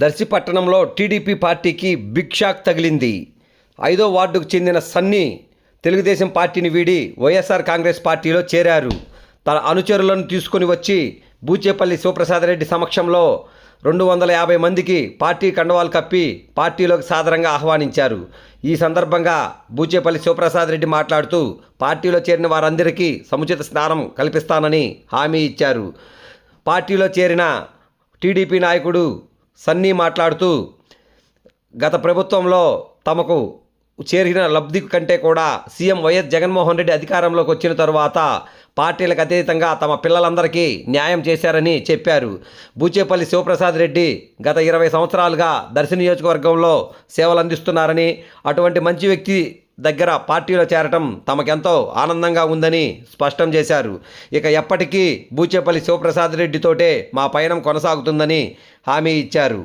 దర్శి పట్టణంలో టీడీపీ పార్టీకి big shock తగిలింది. 5వ వార్డుకు చెందిన సన్నీ తెలుగుదేశం పార్టీని వీడి వైఎస్ఆర్ కాంగ్రెస్ పార్టీలో చేరారు. తన అనుచరులను తీసుకుని వచ్చి బూచేపల్లి శివప్రసాద్ రెడ్డి సమక్షంలో 250 మందికి పార్టీ కండవాలు కప్పి పార్టీలోకి సాదరంగా ఆహ్వానించారు. ఈ సందర్భంగా బూచేపల్లి శివప్రసాద్ రెడ్డి మాట్లాడుతూ పార్టీలో చేరిన వారందరికీ సముచిత స్థానం కల్పిస్తానని హామీ ఇచ్చారు. పార్టీలో చేరిన టీడీపీ నాయకుడు సన్నీ మాట్లాడుతూ గత ప్రభుత్వంలో తమకు చేరిన లబ్ధి కంటే కూడా సీఎం వైఎస్ జగన్మోహన్ రెడ్డి అధికారంలోకి వచ్చిన తరువాత పార్టీలకు అతీతంగా తమ పిల్లలందరికీ న్యాయం చేశారని చెప్పారు. బూచేపల్లి శివప్రసాద్ రెడ్డి గత 20 సంవత్సరాలుగా దర్శి నియోజకవర్గంలో సేవలు అందిస్తున్నారని, అటువంటి మంచి వ్యక్తి దగ్గర పార్టీలో చేరటం తమకెంతో ఆనందంగా ఉందని స్పష్టం చేశారు. ఇక ఎప్పటికీ బూచేపల్లి శివప్రసాద్ రెడ్డితోటే మా పయనం కొనసాగుతుందని హామీ ఇచ్చారు.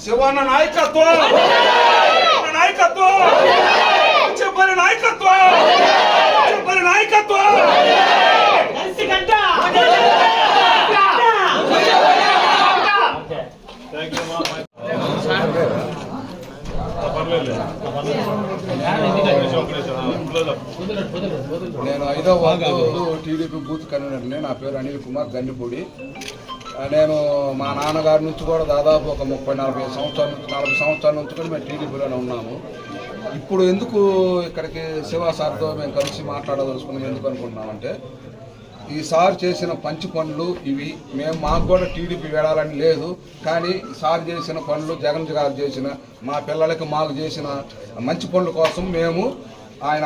శివన్న నాయకత్వం, నాయకత్వం, చెప్పని నాయకత్వం, చెప్పని నాయకత్వం. నేను 5వ వార్డు టీడీపీ బూత్ కన్వీనర్ని. నా పేరు అనిల్ కుమార్ గన్నిపూడి. నేను మా నాన్నగారి నుంచి కూడా దాదాపు ఒక 30-40 సంవత్సరాల నుంచి కూడా మేము టీడీపీలోనే ఉన్నాము. ఇప్పుడు ఎందుకు ఇక్కడికి శివ సార్తో మేము కలిసి మాట్లాడదలుచుకున్నాం ఎందుకు అనుకుంటున్నామంటే, ఈసారి చేసిన పంచి పనులు ఇవి మాకు కూడా టీడీపీ వేడాలని లేదు, కానీ సార్ చేసిన పనులు, జగన్ గారు చేసిన, మా పిల్లలకి మాకు చేసిన మంచి పనుల కోసం మేము ఆయన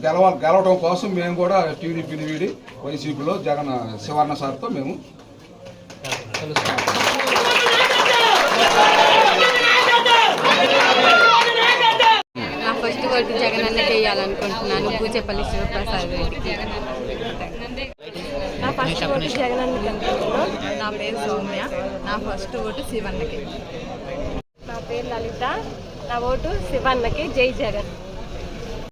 గెలవడం కోసం మేము కూడా టీడీపీని వీడి వైసీపీలో జగన్ శివన్న సార్తో మేము నా ఫస్ట్ ఓటు జగన్ అన్నకి వేయాలనుకుంటున్నాను, బూచేపల్లి శివప్రసాద్ రెడ్డికి. నా ఫస్ట్ ఓటు జగన్ అన్నకి అనుకుంటున్నాను. నా పేరు సౌమ్య. నా ఫస్ట్ ఓటు శివన్నకి. నా పేరు లలిత. నా ఓటు శివన్నకి. జై జగన్.